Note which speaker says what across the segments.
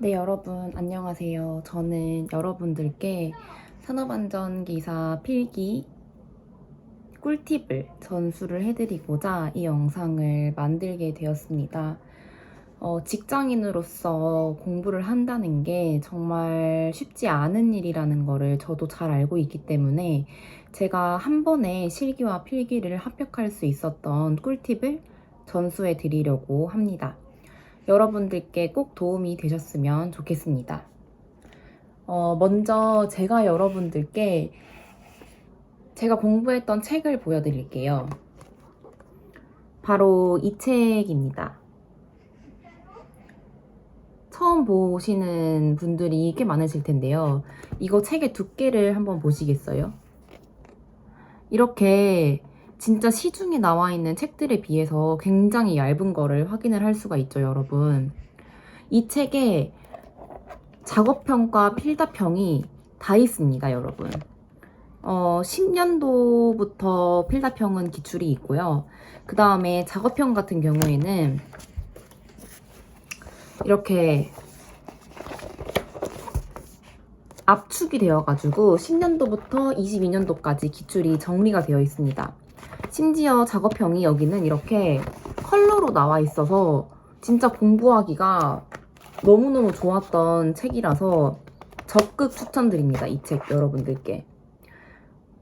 Speaker 1: 네, 여러분, 안녕하세요. 저는 여러분들께 산업안전기사 필기 꿀팁을 전수를 해드리고자 이 영상을 만들게 되었습니다. 직장인으로서 공부를 한다는 게 정말 쉽지 않은 일이라는 거를 저도 잘 알고 있기 때문에 제가 한 번에 실기와 필기를 합격할 수 있었던 꿀팁을 전수해 드리려고 합니다. 여러분들께 꼭 도움이 되셨으면 좋겠습니다. 먼저 제가 여러분들께 제가 공부했던 책을 보여드릴게요. 바로 이 책입니다. 처음 보시는 분들이 꽤 많으실 텐데요. 이거 책의 두께를 한번 보시겠어요? 이렇게 진짜 시중에 나와 있는 책들에 비해서 굉장히 얇은 거를 확인을 할 수가 있죠, 여러분. 이 책에 작업평과 필답평이 다 있습니다, 여러분. 10년도부터 필답평은 기출이 있고요. 그 다음에 작업평 같은 경우에는 이렇게 압축이 되어가지고 10년도부터 22년도까지 기출이 정리가 되어 있습니다. 심지어 작업평이 여기는 이렇게 컬러로 나와 있어서 진짜 공부하기가 너무너무 좋았던 책이라서 적극 추천드립니다. 이 책 여러분들께.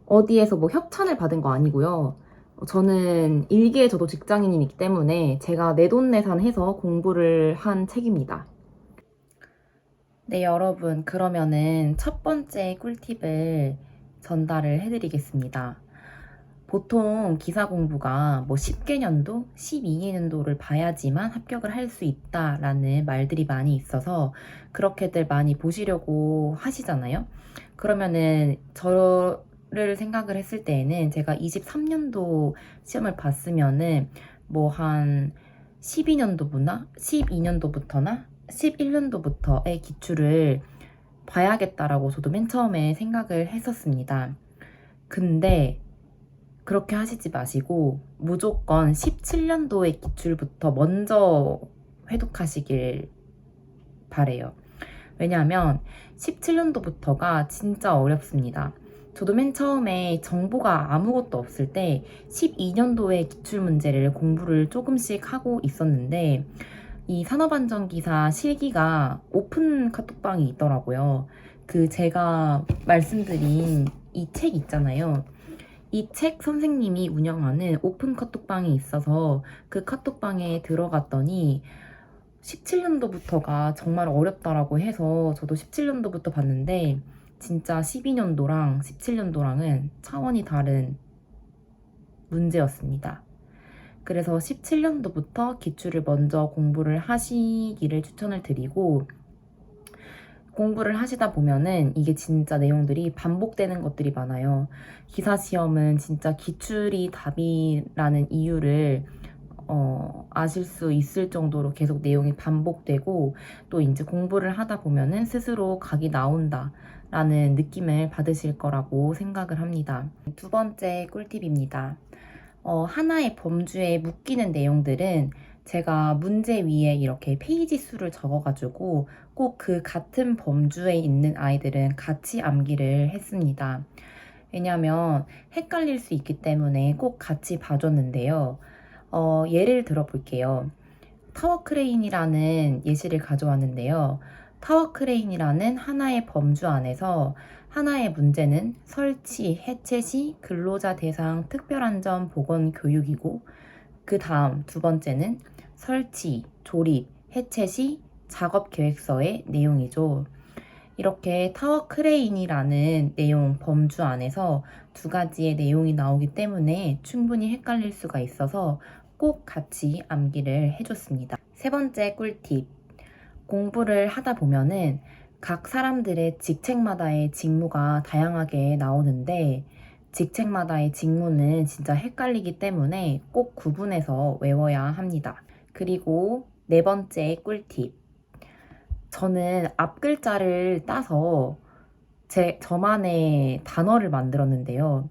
Speaker 1: 어디에서 뭐 협찬을 받은 거 아니고요. 저는 일개의 저도 직장인이기 때문에 제가 내돈내산해서 공부를 한 책입니다. 네, 여러분, 그러면은 첫 번째 꿀팁을 전달을 해드리겠습니다. 보통 기사 공부가 뭐 10개년도, 12개년도를 봐야지만 합격을 할 수 있다라는 말들이 많이 있어서 그렇게들 많이 보시려고 하시잖아요. 그러면은 저를 생각을 했을 때에는 제가 23년도 시험을 봤으면은 뭐 한 12년도부나 12년도부터나 11년도부터의 기출을 봐야겠다라고 저도 맨 처음에 생각을 했었습니다. 근데 그렇게 하시지 마시고 무조건 17년도의 기출부터 먼저 회독하시길 바래요. 왜냐하면 17년도부터가 진짜 어렵습니다. 저도 맨 처음에 정보가 아무것도 없을 때 12년도의 기출 문제를 공부를 조금씩 하고 있었는데 이 산업안전기사 실기가 오픈 카톡방이 있더라고요. 그 제가 말씀드린 이 책 있잖아요. 이 책 선생님이 운영하는 오픈 카톡방이 있어서 그 카톡방에 들어갔더니 17년도부터가 정말 어렵다라고 해서 저도 17년도부터 봤는데 진짜 12년도랑 17년도랑은 차원이 다른 문제였습니다. 그래서 17년도부터 기출을 먼저 공부를 하시기를 추천을 드리고 공부를 하시다 보면은 이게 진짜 내용들이 반복되는 것들이 많아요. 기사 시험은 진짜 기출이 답이라는 이유를 아실 수 있을 정도로 계속 내용이 반복되고 또 이제 공부를 하다 보면은 스스로 각이 나온다 라는 느낌을 받으실 거라고 생각을 합니다. 두 번째 꿀팁입니다. 하나의 범주에 묶이는 내용들은 제가 문제 위에 이렇게 페이지 수를 적어가지고 꼭 그 같은 범주에 있는 아이들은 같이 암기를 했습니다. 왜냐하면 헷갈릴 수 있기 때문에 꼭 같이 봐줬는데요. 예를 들어 볼게요. 타워 크레인이라는 예시를 가져왔는데요. 타워 크레인이라는 하나의 범주 안에서 하나의 문제는 설치, 해체 시 근로자 대상 특별안전 보건 교육이고 그 다음 두 번째는 설치, 조립, 해체 시 작업 계획서의 내용이죠. 이렇게 타워 크레인이라는 내용 범주 안에서 두 가지의 내용이 나오기 때문에 충분히 헷갈릴 수가 있어서 꼭 같이 암기를 해줬습니다. 세 번째 꿀팁. 공부를 하다 보면은 각 사람들의 직책마다의 직무가 다양하게 나오는데 직책마다의 직무는 진짜 헷갈리기 때문에 꼭 구분해서 외워야 합니다. 그리고 네 번째 꿀팁. 저는 앞글자를 따서 저만의 단어를 만들었는데요.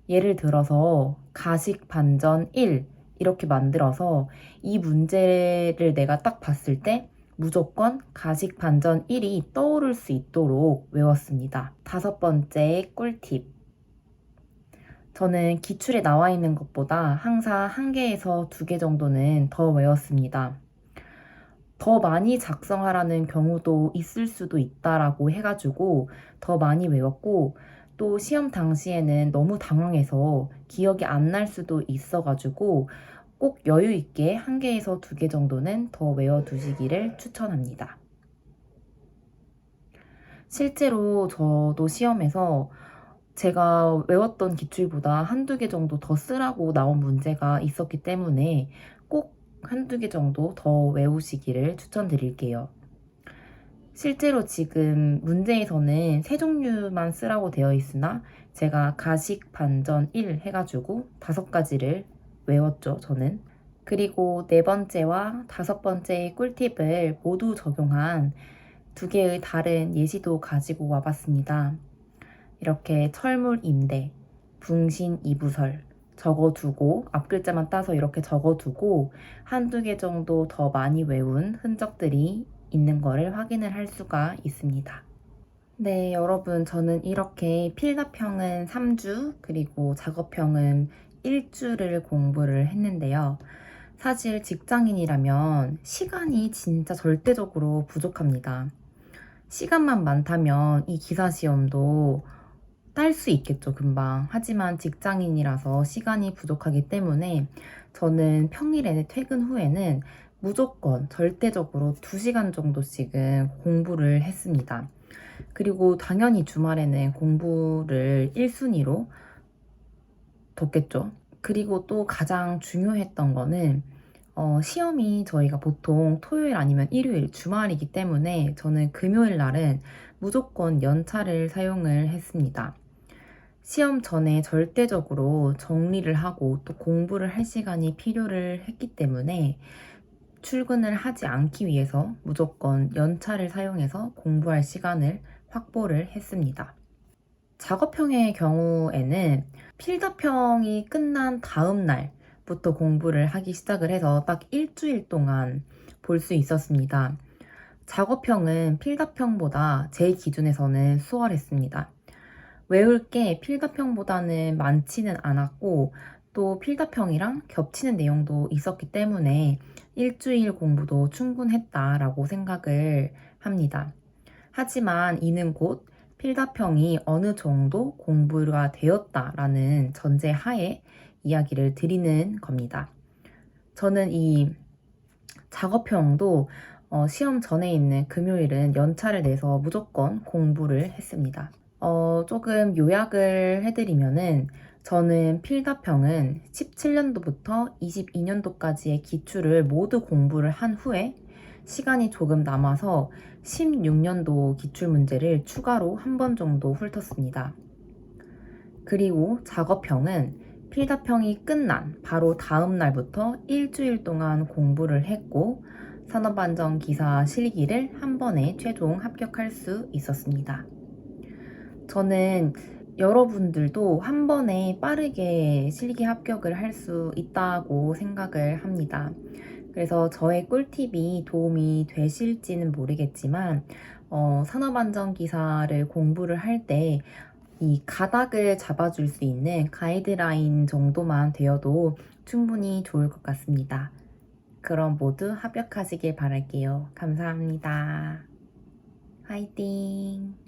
Speaker 1: 예를 들어서 가식 반전 1 이렇게 만들어서 이 문제를 내가 딱 봤을 때 무조건 가식 반전 1이 떠오를 수 있도록 외웠습니다. 5번째 꿀팁. 저는 기출에 나와 있는 것보다 항상 1개에서 2개 정도는 더 외웠습니다. 더 많이 작성하라는 경우도 있을 수도 있다라고 해가지고 더 많이 외웠고, 또 시험 당시에는 너무 당황해서 기억이 안 날 수도 있어가지고 꼭 여유 있게 1개에서 2개 정도는 더 외워두시기를 추천합니다. 실제로 저도 시험에서 제가 외웠던 기출보다 1~2개 정도 더 쓰라고 나온 문제가 있었기 때문에 꼭 1~2개 정도 더 외우시기를 추천드릴게요. 실제로 지금 문제에서는 3종류만 쓰라고 되어 있으나 제가 가식, 반전, 1 해가지고 5가지를 외웠죠, 저는. 그리고 4번째와 5번째 꿀팁을 모두 적용한 2개의 다른 예시도 가지고 와봤습니다. 이렇게 철물 임대, 붕신 이부설 적어두고, 앞글자만 따서 이렇게 적어두고 1~2개 정도 더 많이 외운 흔적들이 있는 거를 확인을 할 수가 있습니다. 네, 여러분, 저는 이렇게 필답형은 3주, 그리고 작업형은 1주를 공부를 했는데요. 사실 직장인이라면 시간이 진짜 절대적으로 부족합니다. 시간만 많다면 이 기사시험도 딸 수 있겠죠, 금방. 하지만 직장인이라서 시간이 부족하기 때문에 저는 평일에 퇴근 후에는 무조건 절대적으로 2시간 정도씩은 공부를 했습니다. 그리고 당연히 주말에는 공부를 1순위로 뒀겠죠. 그리고 또 가장 중요했던 거는 시험이 저희가 보통 토요일 아니면 일요일, 주말이기 때문에 저는 금요일 날은 무조건 연차를 사용을 했습니다. 시험 전에 절대적으로 정리를 하고 또 공부를 할 시간이 필요를 했기 때문에 출근을 하지 않기 위해서 무조건 연차를 사용해서 공부할 시간을 확보를 했습니다. 작업형의 경우에는 필답형이 끝난 다음 날부터 공부를 하기 시작을 해서 딱 일주일 동안 볼 수 있었습니다. 작업형은 필답형보다 제 기준에서는 수월했습니다. 외울 게 필답형보다는 많지는 않았고, 또 필답형이랑 겹치는 내용도 있었기 때문에 일주일 공부도 충분했다라고 생각을 합니다. 하지만 이는 곧 필답형이 어느 정도 공부가 되었다라는 전제 하에 이야기를 드리는 겁니다. 저는 이 작업형도 시험 전에 있는 금요일은 연차를 내서 무조건 공부를 했습니다. 조금 요약을 해드리면은, 저는 필답형은 17년도부터 22년도까지의 기출을 모두 공부를 한 후에 시간이 조금 남아서 16년도 기출문제를 추가로 한 번 정도 훑었습니다. 그리고 작업형은 필답형이 끝난 바로 다음 날부터 일주일 동안 공부를 했고, 산업안전기사 실기를 한 번에 최종 합격할 수 있었습니다. 저는 여러분들도 한 번에 빠르게 실기 합격을 할 수 있다고 생각을 합니다. 그래서 저의 꿀팁이 도움이 되실지는 모르겠지만, 산업안전기사를 공부를 할 때 이 가닥을 잡아줄 수 있는 가이드라인 정도만 되어도 충분히 좋을 것 같습니다. 그럼 모두 합격하시길 바랄게요. 감사합니다. 화이팅!